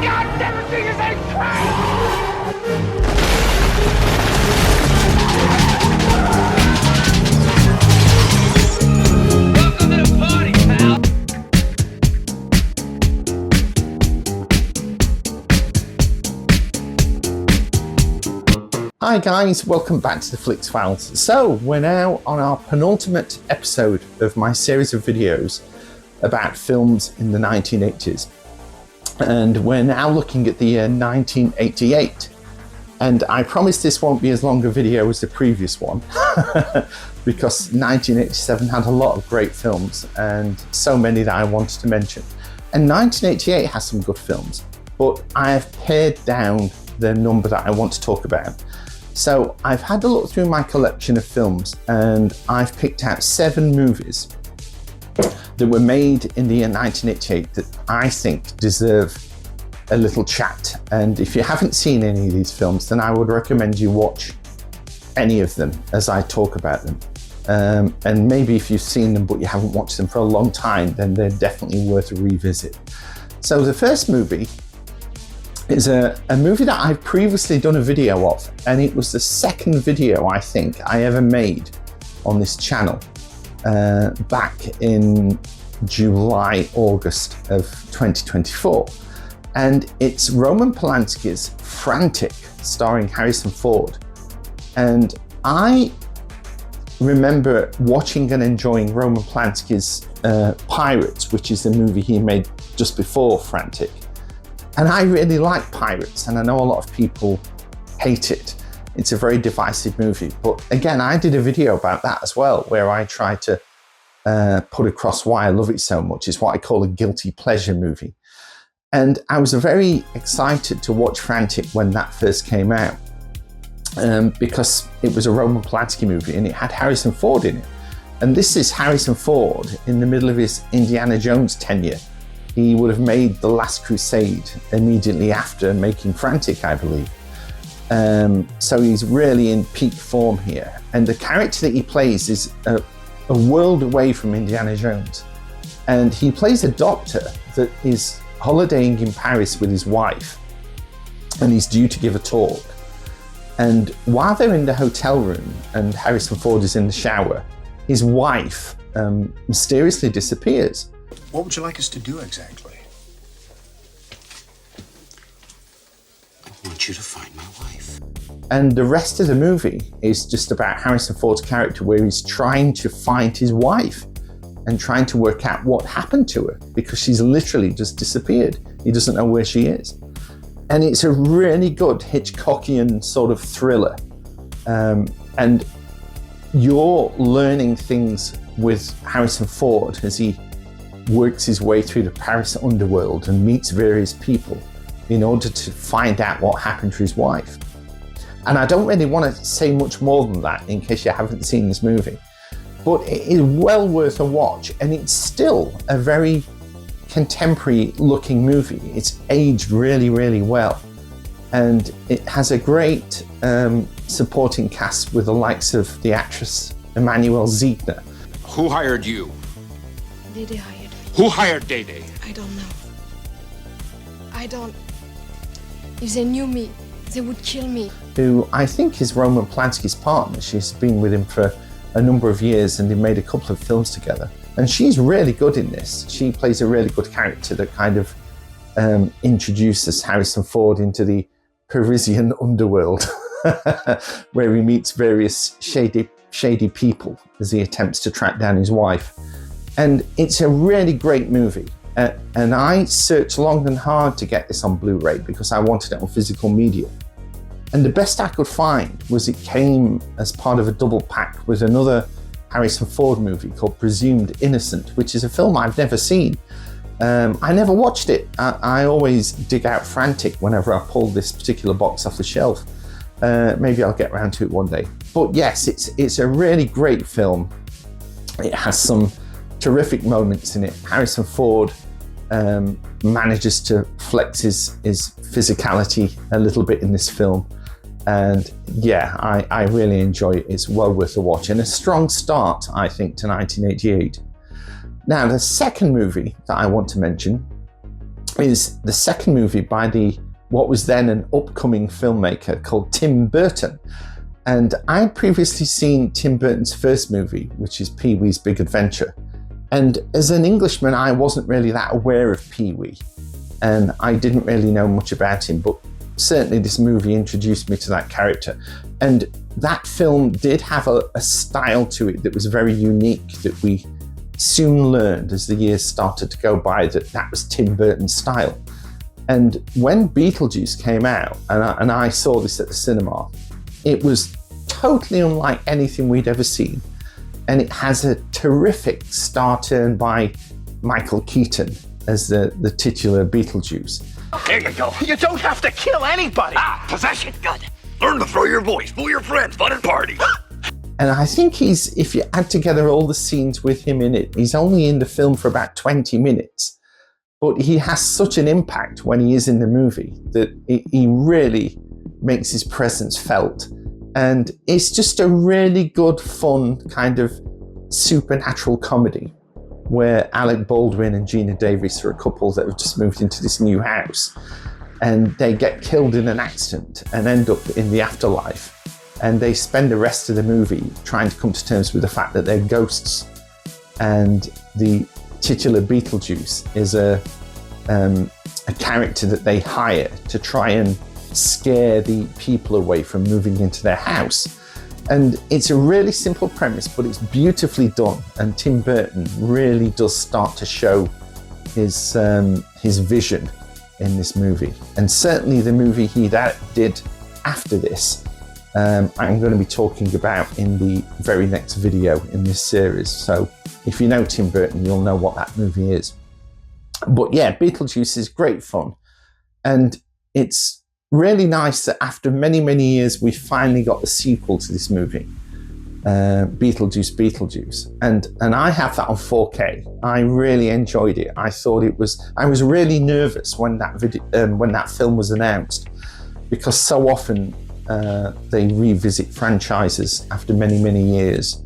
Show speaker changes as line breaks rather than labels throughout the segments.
goddamn thing is a train! Welcome to the party, pal!
Hi guys, welcome back to the Flix Files. So we're now on our penultimate episode of my series of videos about films in the 1980s. And we're now looking at the year 1988. And I promise this won't be as long a video as the previous one because 1987 had a lot of great films and so many that I wanted to mention. And 1988 has some good films, but I have pared down the number that I want to talk about. So I've had a look through my collection of films and I've picked out 7 movies that were made in the year 1988 that I think deserve a little chat. And if you haven't seen any of these films, then I would recommend you watch any of them as I talk about them. And maybe if you've seen them but you haven't watched them for a long time, then they're definitely worth a revisit. So the first movie is a movie that I've previously done a video of, and it was the second video I think I ever made on this channel back in July, August of 2024. And it's Roman Polanski's Frantic, starring Harrison Ford. And I remember watching and enjoying Roman Polanski's Pirates, which is the movie he made just before Frantic. And I really like Pirates, and I know a lot of people hate it. It's a very divisive movie. But again, I did a video about that as well, where I tried to put across why I love it so much. It's what I call a guilty pleasure movie. And I was very excited to watch Frantic when that first came out because it was a Roman Polanski movie and it had Harrison Ford in it. And this is Harrison Ford in the middle of his Indiana Jones tenure. He would have made The Last Crusade immediately after making Frantic, I believe. So he's really in peak form here. And the character that he plays is a world away from Indiana Jones. And he plays a doctor that is holidaying in Paris with his wife. And he's due to give a talk. And while they're in the hotel room and Harrison Ford is in the shower, his wife mysteriously disappears.
What would you like us to do exactly?
I want you to find my wife.
And the rest of the movie is just about Harrison Ford's character, where he's trying to find his wife and trying to work out what happened to her because she's literally just disappeared. He doesn't know where she is. And it's a really good Hitchcockian sort of thriller. And you're learning things with Harrison Ford as he works his way through the Paris underworld and meets various people in order to find out what happened to his wife. And I don't really want to say much more than that in case you haven't seen this movie, but it is well worth a watch, and it's still a very contemporary looking movie. It's aged really, really well, and it has a great supporting cast with the likes of the actress Emmanuelle Ziegner.
Who hired you?
Dede hired me.
Who hired Dede?
I don't know. I don't. If they knew me, they would kill me.
Who I think is Roman Polanski's partner. She's been with him for a number of years and they've made a couple of films together. And she's really good in this. She plays a really good character that kind of introduces Harrison Ford into the Parisian underworld where he meets various shady people as he attempts to track down his wife. And it's a really great movie. And I searched long and hard to get this on Blu-ray because I wanted it on physical media. And the best I could find was it came as part of a double pack with another Harrison Ford movie called Presumed Innocent, which is a film I've never seen. I never watched it. I always dig out Frantic whenever I pull this particular box off the shelf. Maybe I'll get around to it one day. But yes, it's a really great film. It has some terrific moments in it. Harrison Ford manages to flex his physicality a little bit in this film. And yeah, I really enjoy it. It's well worth a watch and a strong start, I think, to 1988. Now, the second movie that I want to mention is the second movie by what was then an upcoming filmmaker called Tim Burton. And I had previously seen Tim Burton's first movie, which is Pee-wee's Big Adventure. And as an Englishman, I wasn't really that aware of Pee-wee, and I didn't really know much about him, but certainly this movie introduced me to that character. And that film did have a style to it that was very unique, that we soon learned as the years started to go by that was Tim Burton's style. And when Beetlejuice came out, and I saw this at the cinema, it was totally unlike anything we'd ever seen. And it has a terrific star turn by Michael Keaton as the titular Beetlejuice.
There you go. You don't have to kill anybody. Ah, possession. Good. Learn to throw your voice, fool your friends, fun and party.
And I think if you add together all the scenes with him in it, he's only in the film for about 20 minutes. But he has such an impact when he is in the movie that he really makes his presence felt. And it's just a really good, fun kind of supernatural comedy where Alec Baldwin and Gina Davis are a couple that have just moved into this new house, and they get killed in an accident and end up in the afterlife. And they spend the rest of the movie trying to come to terms with the fact that they're ghosts. And the titular Beetlejuice is a character that they hire to try and scare the people away from moving into their house. And it's a really simple premise, but it's beautifully done. And Tim Burton really does start to show his vision in this movie. And certainly the movie he did after this, I'm going to be talking about in the very next video in this series. So if you know Tim Burton, you'll know what that movie is. But yeah, Beetlejuice is great fun. And it's really nice that after many, many years, we finally got the sequel to this movie, Beetlejuice. And I have that on 4K. I really enjoyed it. I was really nervous when that film was announced, because so often they revisit franchises after many, many years.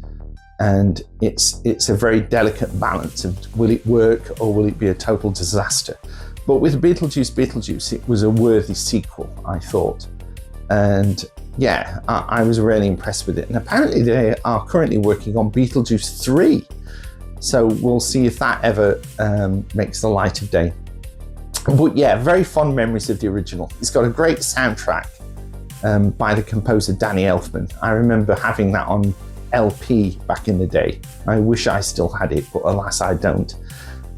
And it's a very delicate balance of, will it work or will it be a total disaster? But with Beetlejuice, it was a worthy sequel, I thought. And yeah, I was really impressed with it. And apparently they are currently working on Beetlejuice 3. So we'll see if that ever makes the light of day. But yeah, very fond memories of the original. It's got a great soundtrack by the composer Danny Elfman. I remember having that on LP back in the day. I wish I still had it, but alas, I don't.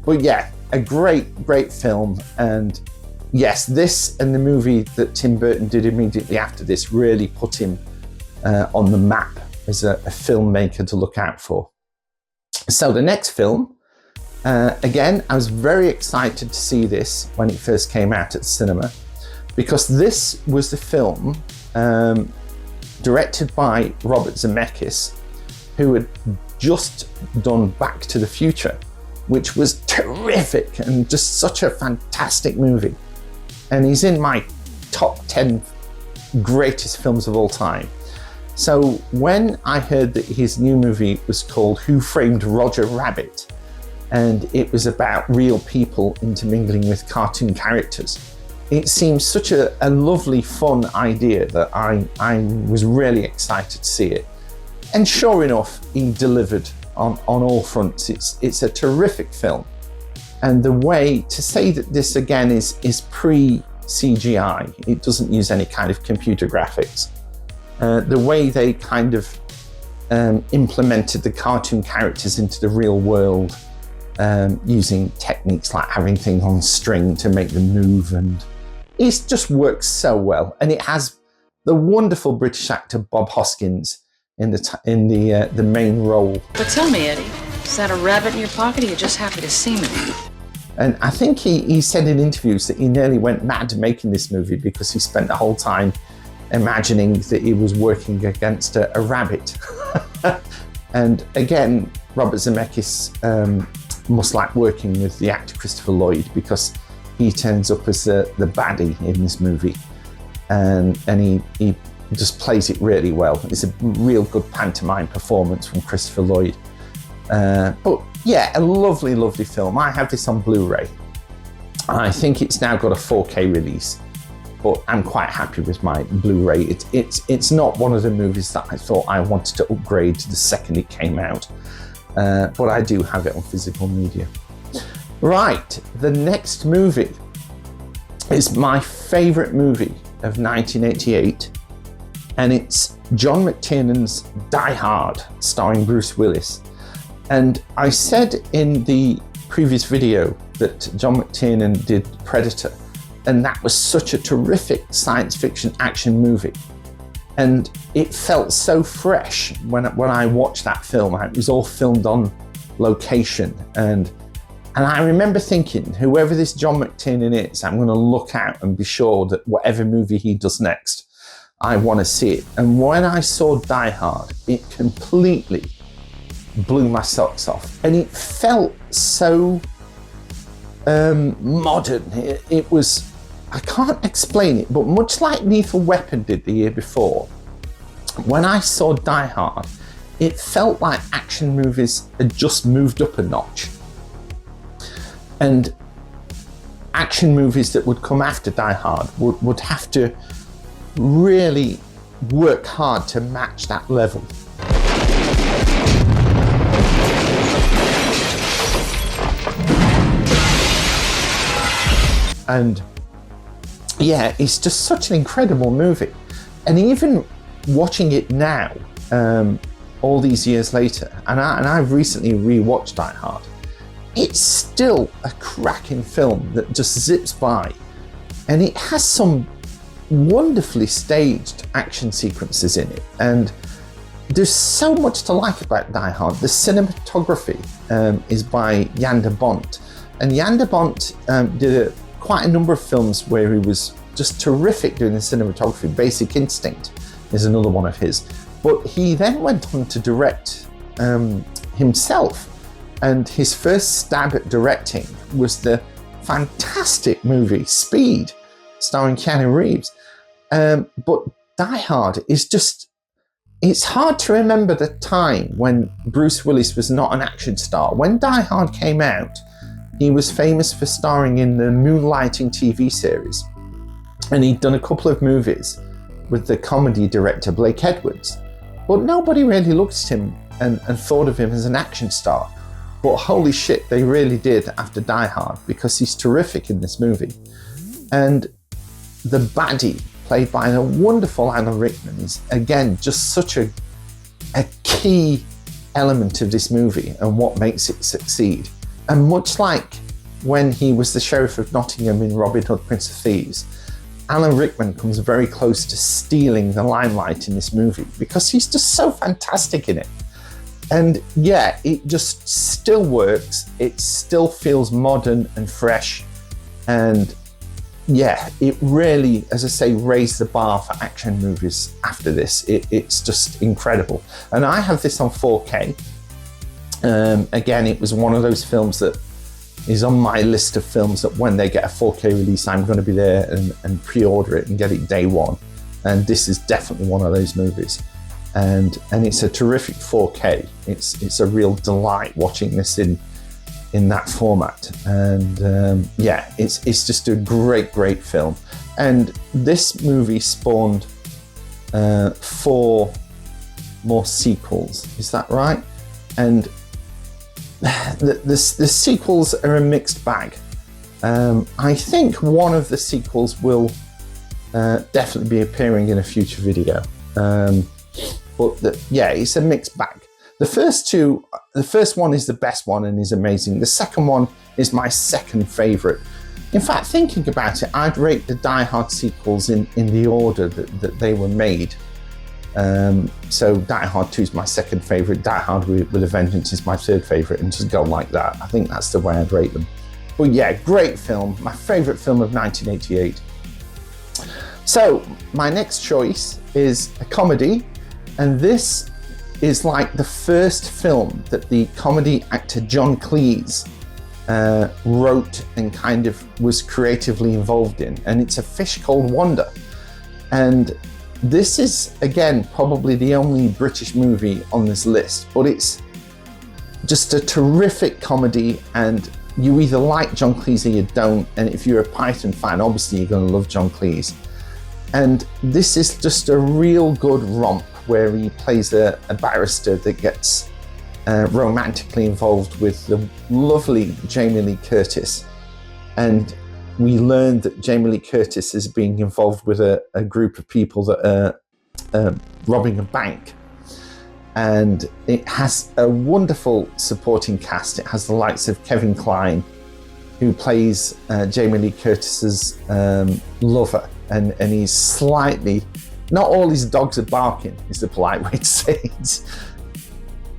But yeah, a great film. And yes, this and the movie that Tim Burton did immediately after this really put him on the map as a filmmaker to look out for. So the next film, again, I was very excited to see this when it first came out at the cinema, because this was the film directed by Robert Zemeckis, who had just done Back to the Future, which was terrific and just such a fantastic movie. And he's in my top 10 greatest films of all time. So when I heard that his new movie was called Who Framed Roger Rabbit, and it was about real people intermingling with cartoon characters, it seemed such a lovely, fun idea that I was really excited to see it. And sure enough, he delivered on all fronts. It's a terrific film. And the way to say that this again is pre-CGI, it doesn't use any kind of computer graphics. The way they kind of implemented the cartoon characters into the real world, using techniques like having things on string to make them move, and it just works so well. And it has the wonderful British actor Bob Hoskins in the main role.
But tell me, Eddie, is that a rabbit in your pocket, or are you just happy to see me?
And I think he said in interviews that he nearly went mad making this movie because he spent the whole time imagining that he was working against a rabbit. And again, Robert Zemeckis must like working with the actor Christopher Lloyd, because he turns up as the baddie in this movie, and he just plays it really well. It's a real good pantomime performance from Christopher Lloyd. But yeah, a lovely, lovely film. I have this on Blu-ray. I think it's now got a 4K release, but I'm quite happy with my Blu-ray. It's not one of the movies that I thought I wanted to upgrade the second it came out, but I do have it on physical media. Right, the next movie is my favourite movie of 1988, and it's John McTiernan's Die Hard, starring Bruce Willis. And I said in the previous video that John McTiernan did Predator, and that was such a terrific science fiction action movie. And it felt so fresh when I watched that film. It was all filmed on location, and I remember thinking, whoever this John McTiernan is, I'm going to look out and be sure that whatever movie he does next, I want to see it. And when I saw Die Hard, it completely blew my socks off, and it felt so modern. It was, I can't explain it, but much like Lethal Weapon did the year before, when I saw Die Hard, it felt like action movies had just moved up a notch. And action movies that would come after Die Hard would have to really work hard to match that level. And yeah, it's just such an incredible movie. And even watching it now, all these years later, and I've recently rewatched Die Hard, it's still a cracking film that just zips by. And it has some wonderfully staged action sequences in it. And there's so much to like about Die Hard. The cinematography is by Jan de Bont. And Jan de Bont did quite a number of films where he was just terrific doing the cinematography. Basic Instinct is another one of his. But he then went on to direct himself. And his first stab at directing was the fantastic movie Speed, starring Keanu Reeves. But Die Hard is just, it's hard to remember the time when Bruce Willis was not an action star. When Die Hard came out, he was famous for starring in the Moonlighting TV series. And he'd done a couple of movies with the comedy director Blake Edwards. But nobody really looked at him and thought of him as an action star. But holy shit, they really did after Die Hard, because he's terrific in this movie. And the baddie, played by the wonderful Alan Rickman, is again just such a key element of this movie and what makes it succeed. And much like when he was the Sheriff of Nottingham in Robin Hood, Prince of Thieves, Alan Rickman comes very close to stealing the limelight in this movie because he's just so fantastic in it. And yeah, it just still works. It still feels modern and fresh. And yeah, it really, as I say, raised the bar for action movies after this. It's just incredible. And I have this on 4K. Again, it was one of those films that is on my list of films that when they get a 4K release, I'm going to be there and pre-order it and get it day one. And this is definitely one of those movies. And it's a terrific 4K. It's a real delight watching this in that format. And yeah, it's just a great film. And this movie spawned 4 more sequels. Is that right? And the sequels are a mixed bag. I think one of the sequels will definitely be appearing in a future video. But yeah, it's a mixed bag. The first one is the best one and is amazing. The second one is my second favourite. In fact, thinking about it, I'd rate the Die Hard sequels in the order that they were made. So Die Hard 2 is my second favourite, Die Hard with a Vengeance is my third favourite, and just go like that. I think that's the way I'd rate them. But yeah, great film, my favourite film of 1988. So my next choice is a comedy, and this is like the first film that the comedy actor John Cleese wrote and kind of was creatively involved in, and it's A Fish Called Wanda. And this is, again, probably the only British movie on this list, but it's just a terrific comedy, and you either like John Cleese or you don't, and if you're a Python fan, obviously you're going to love John Cleese. And this is just a real good romp where he plays a barrister that gets romantically involved with the lovely Jamie Lee Curtis. And we learned that Jamie Lee Curtis is being involved with a group of people that are robbing a bank. And it has a wonderful supporting cast. It has the likes of Kevin Kline, who plays Jamie Lee Curtis's lover. And he's slightly, not all his dogs are barking, is the polite way to say it.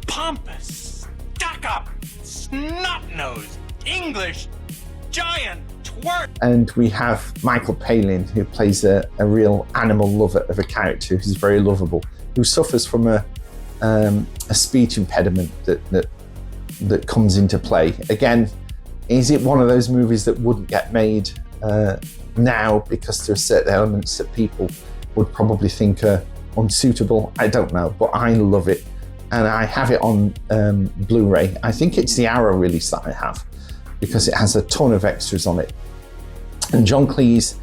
Pompous, stuck-up, snot-nosed, English, giant twerp.
And we have Michael Palin, who plays a real animal lover of a character who's very lovable, who suffers from a speech impediment that comes into play. Again, is it one of those movies that wouldn't get made now because there are certain elements that people would probably think are unsuitable? I don't know, but I love it, and I have it on Blu-ray. I think it's the Arrow release that I have because it has a ton of extras on it. And John Cleese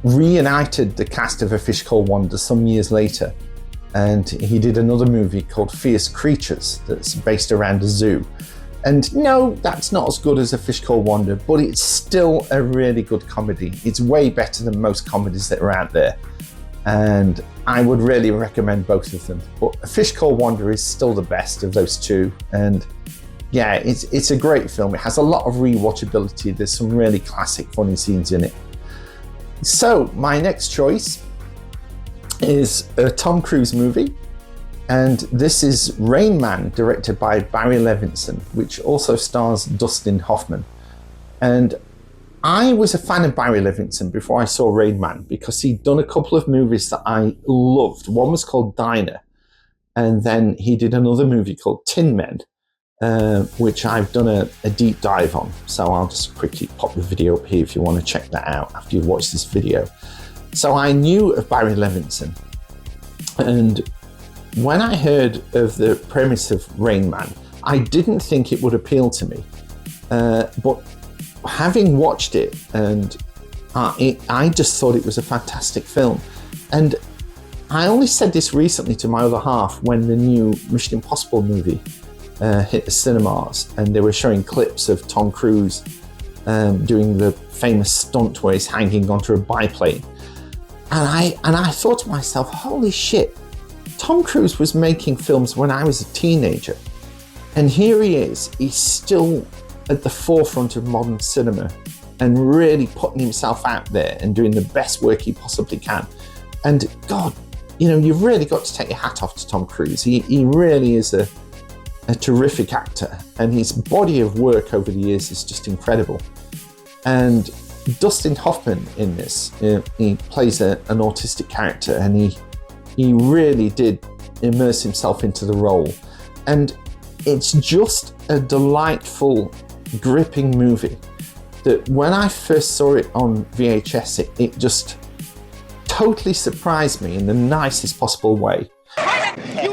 reunited the cast of A Fish Called Wanda some years later, and he did another movie called Fierce Creatures that's based around a zoo. And no, that's not as good as A Fish Called Wanda, but it's still a really good comedy. It's way better than most comedies that are out there, and I would really recommend both of them. But A Fish Called Wanda is still the best of those two, and yeah, it's a great film. It has a lot of rewatchability. There's some really classic funny scenes in it. So my next choice is a Tom Cruise movie, and this is Rain Man, directed by Barry Levinson, which also stars Dustin Hoffman. And I was a fan of Barry Levinson before I saw Rain Man because he'd done a couple of movies that I loved. One was called Diner, and then he did another movie called Tin Men, which I've done a deep dive on. So I'll just quickly pop the video up here if you want to check that out after you've watched this video. So I knew of Barry Levinson, and when I heard of the premise of Rain Man, I didn't think it would appeal to me. But having watched it, and I just thought it was a fantastic film. And I only said this recently to my other half when the new Mission Impossible movie hit the cinemas, and they were showing clips of Tom Cruise doing the famous stunt where he's hanging onto a biplane. And I thought to myself, holy shit, Tom Cruise was making films when I was a teenager. And here he is, he's still at the forefront of modern cinema and really putting himself out there and doing the best work he possibly can. And God, you know, you've really got to take your hat off to Tom Cruise. He really is a terrific actor, and his body of work over the years is just incredible. And Dustin Hoffman in this, he plays an autistic character, and he really did immerse himself into the role. And it's just a delightful, gripping movie that when I first saw it on VHS, it just totally surprised me in the nicest possible way.
You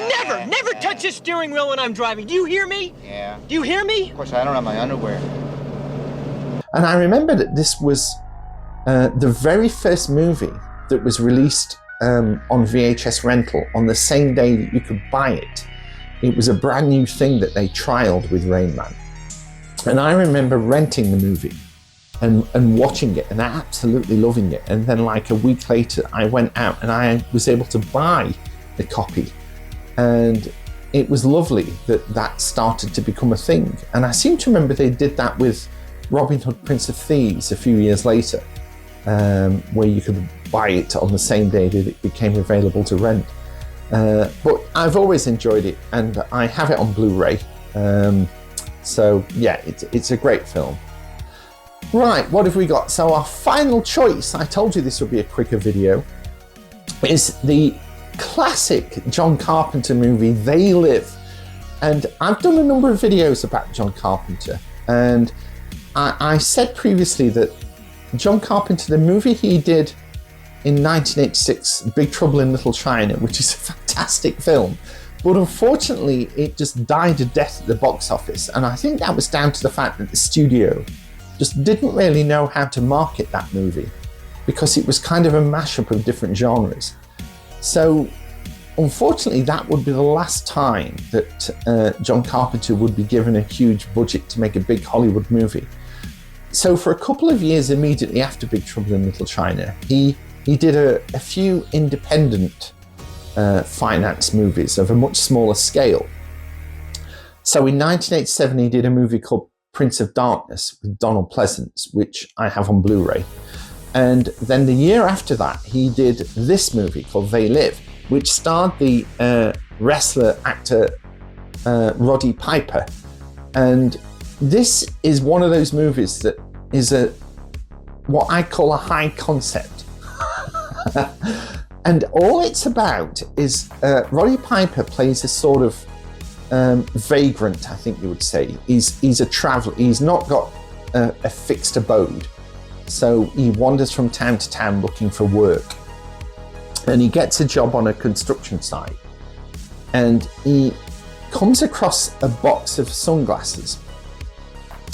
never touch the steering wheel when I'm driving. Do you hear me?
Yeah.
Do you hear me?
Of course, I don't have my underwear.
And I remember that this was the very first movie that was released on VHS rental on the same day that you could buy it. It was a brand new thing that they trialed with Rain Man. And I remember renting the movie and watching it and absolutely loving it. And then like a week later, I went out and I was able to buy the copy. And it was lovely that started to become a thing. And I seem to remember they did that with Robin Hood, Prince of Thieves a few years later, where you could buy it on the same day that it became available to rent. But I've always enjoyed it, and I have it on Blu-ray. So yeah, it's a great film. Right, what have we got? So our final choice, I told you this would be a quicker video, is the classic John Carpenter movie, They Live. And I've done a number of videos about John Carpenter, and I said previously that John Carpenter, the movie he did in 1986, Big Trouble in Little China, which is a fantastic film, But unfortunately, it just died a death at the box office, and I think that was down to the fact that the studio just didn't really know how to market that movie, because it was kind of a mashup of different genres. So unfortunately, that would be the last time that John Carpenter would be given a huge budget to make a big Hollywood movie. So for a couple of years immediately after Big Trouble in Little China, he did a few independent finance movies of a much smaller scale. So in 1987, he did a movie called Prince of Darkness with Donald Pleasance, which I have on Blu-ray. And then the year after that, he did this movie called They Live, which starred the wrestler actor Roddy Piper. And this is one of those movies that is what I call a high concept. And all it's about is Roddy Piper plays a sort of vagrant, I think you would say. He's a traveller. He's not got a fixed abode. So he wanders from town to town looking for work. And he gets a job on a construction site. And he comes across a box of sunglasses.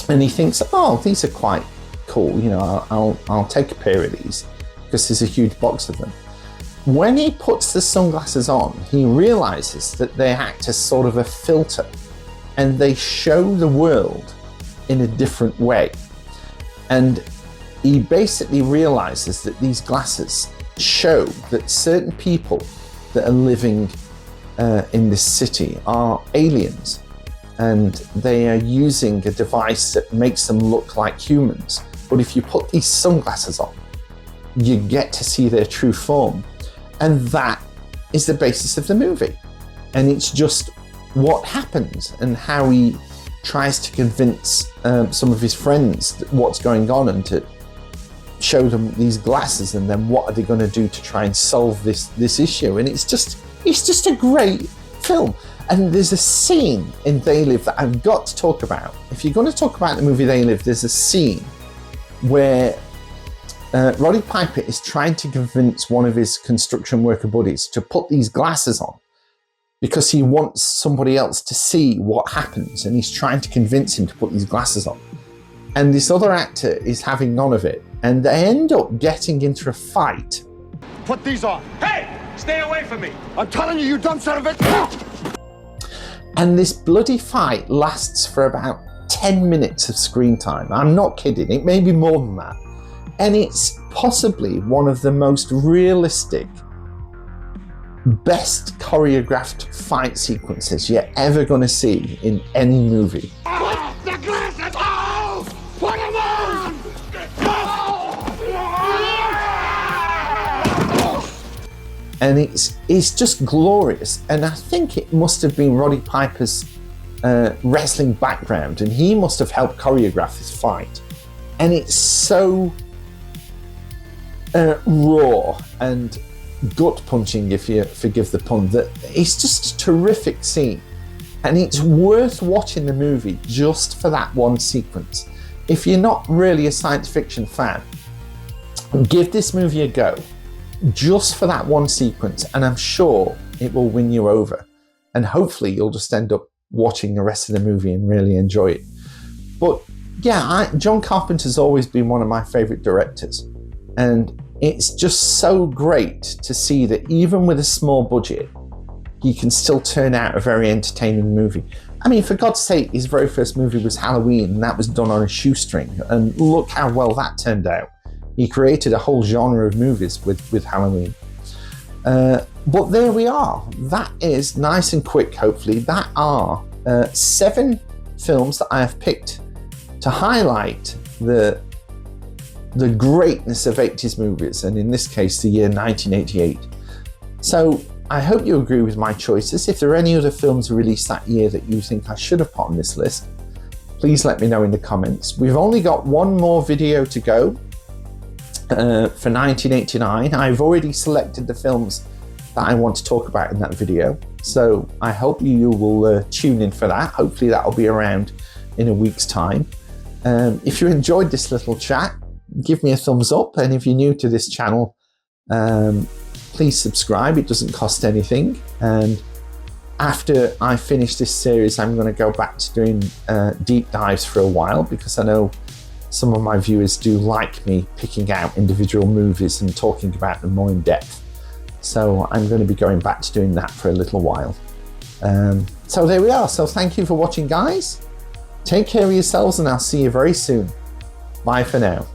And he thinks, oh, these are quite cool. You know, I'll take a pair of these, because there's a huge box of them. When he puts the sunglasses on, he realizes that they act as sort of a filter, and they show the world in a different way. And he basically realizes that these glasses show that certain people that are living in this city are aliens, and they are using a device that makes them look like humans. But if you put these sunglasses on, you get to see their true form. And that is the basis of the movie. And it's just what happens and how he tries to convince some of his friends what's going on, and to show them these glasses, and then what are they going to do to try and solve this issue. And it's just a great film. And there's a scene in They Live that I've got to talk about. If you're going to talk about the movie They Live, there's a scene where Roddy Piper is trying to convince one of his construction worker buddies to put these glasses on, because he wants somebody else to see what happens, and he's trying to convince him to put these glasses on. And this other actor is having none of it, and they end up getting into a fight.
Put these on. Hey! Stay away from me! I'm telling you, you dumb son of a...
And this bloody fight lasts for about 10 minutes of screen time. I'm not kidding, it may be more than that. And it's possibly one of the most realistic, best choreographed fight sequences you're ever going to see in any movie.
Put the glasses on! Put them on!
And it's just glorious. And I think it must have been Roddy Piper's wrestling background, and he must have helped choreograph this fight. And it's so raw and gut punching, if you forgive the pun, that it's just a terrific scene, and it's worth watching the movie just for that one sequence. If you're not really a science fiction fan, give this movie a go just for that one sequence, and I'm sure it will win you over, and hopefully you'll just end up watching the rest of the movie and really enjoy it. But yeah, John Carpenter's always been one of my favorite directors, and it's just so great to see that even with a small budget, he can still turn out a very entertaining movie. I mean, for God's sake, his very first movie was Halloween, and that was done on a shoestring, and look how well that turned out. He created a whole genre of movies with Halloween. But there we are. That is nice and quick, hopefully. That are 7 films that I have picked to highlight the greatness of 80s movies, and in this case, the year 1988. So I hope you agree with my choices. If there are any other films released that year that you think I should have put on this list, please let me know in the comments. We've only got one more video to go for 1989. I've already selected the films that I want to talk about in that video, so I hope you will tune in for that. Hopefully that'll be around in a week's time. If you enjoyed this little chat, give me a thumbs up, and if you're new to this channel, please subscribe. It doesn't cost anything, and after I finish this series, I'm going to go back to doing deep dives for a while, because I know some of my viewers do like me picking out individual movies and talking about them more in depth. So I'm going to be going back to doing that for a little while. So there we are. So thank you for watching, guys. Take care of yourselves, and I'll see you very soon. Bye for now.